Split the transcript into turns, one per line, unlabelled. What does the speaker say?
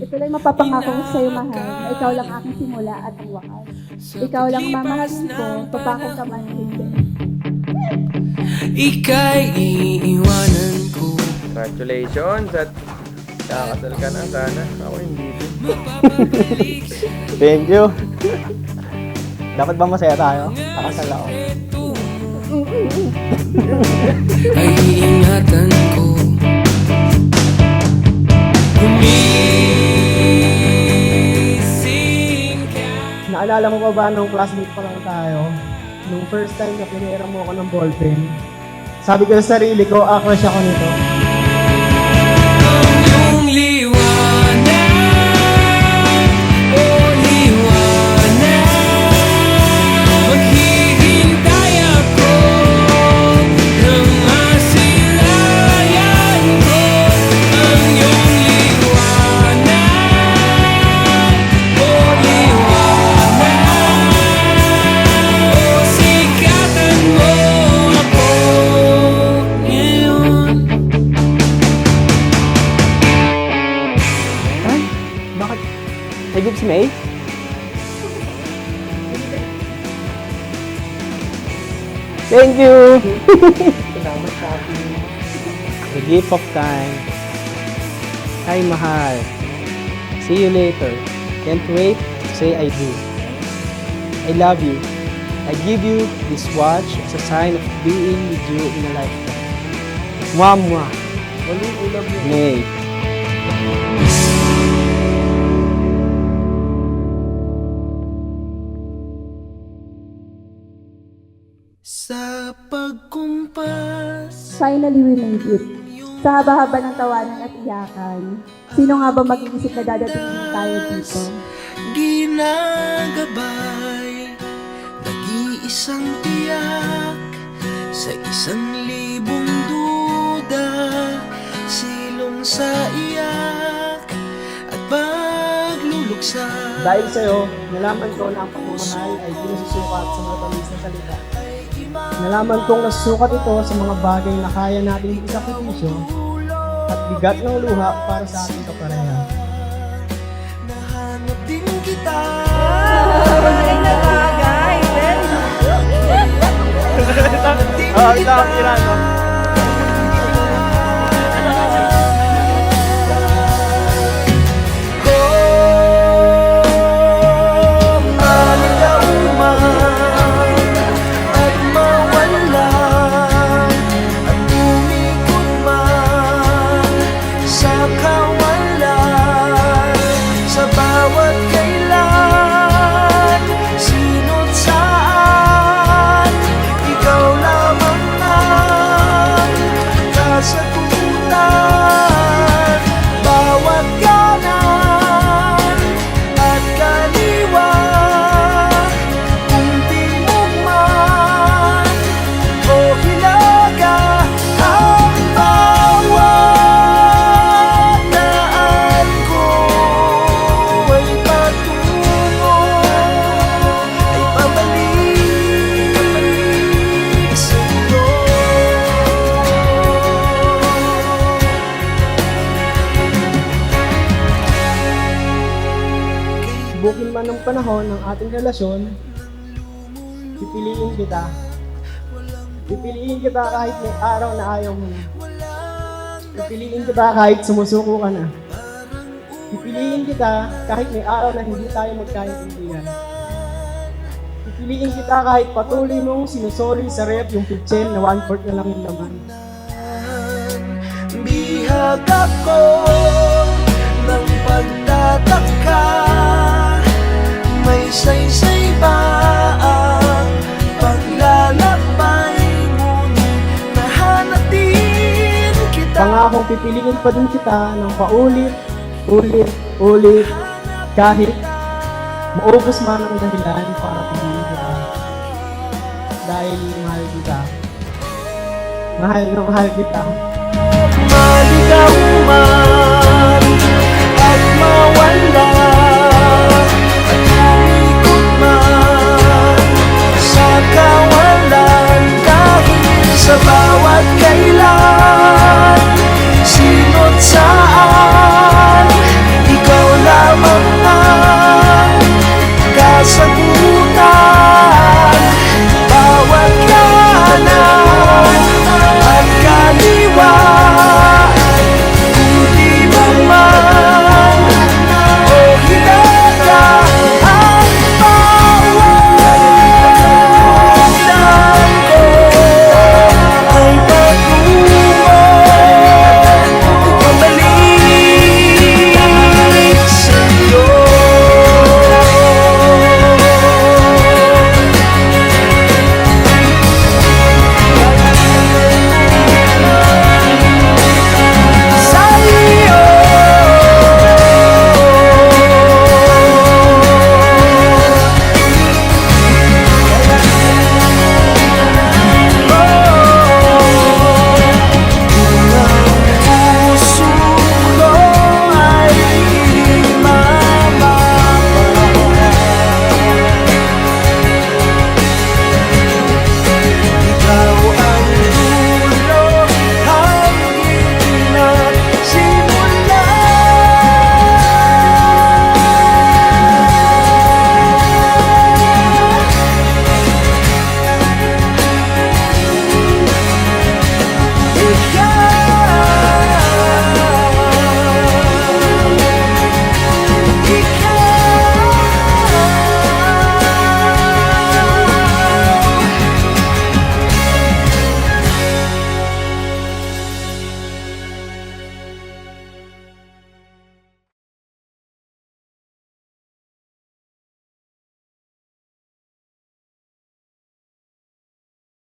Ito lang mapapangako ko sa'yo, mahal, na ikaw lang aking simula at ang wakas. Ikaw lang mamahalin ko, papakot ka man hindi.
Ika'y iiwanan ko.
Congratulations at kakasal ka na sana. Ako hindi din.
Thank you. Dapat ba masaya tayo? Nakasal ako.
Ay iingatan ko. Gumising ka.
Naalala mo pa ba nung classmate pa lang tayo? Nung first time na pinira mo ako ng ballpen, sabi ko sa sarili ko, crush ako nito.
Ang liwanag, oh liwanag, maghihintay ako ng masilayan ko. Ang iyong liwanag, oh liwanag, oh sikatan mo ako ngayon.
Ay, bakit? Nagib si May? Thank you! Salamat sa akin. The gift of time. Hi, mahal. See you later. Can't wait to say I do. I love you. I give you this watch as a sign of being with you in a lifetime. Mwah, mwah. I love you. May.
Sa pagkumpas.
Finally, we made it. Sa haba-haba ng tawanan at iyakan, sino nga ba mag-iisip na dadating tayo dito?
Ginagabay, nag-iisang tiyak sa 1,000 duda, silong sa iyak at pagluluksa.
Dahil sa'yo, nalaman ko na ang pagmamahal ay pinasusukat sa mga tamis na salita. Nalaman kong nasusukat ito sa mga bagay na kaya nating isakripisyo at bigat ng luha para sa ating kapareha.
Nahanap din kita.
Bagay na bagay!
Nahanap din kita.
Bukin man ng panahon ng ating relasyon, pipiliin kita. Pipiliin kita kahit may araw na ayaw mo na. Pipiliin kita kahit sumusuko ka na. Pipiliin kita kahit may araw na hindi tayo magkaintindihan. Pipiliin kita kahit patuloy mong sinusoli sa rep yung pitchen na 1/4 na lang yung laman.
Bihag ako ng pagtataka, may saysay ba ang paglalakbay, ngunit nahanap din kita.
Pangakong pipiliin pa din kita ng paulit, ulit, kahit maubos man ang dahilan para piliin kita. Dahil mahal kita. Mahal na mahal kita.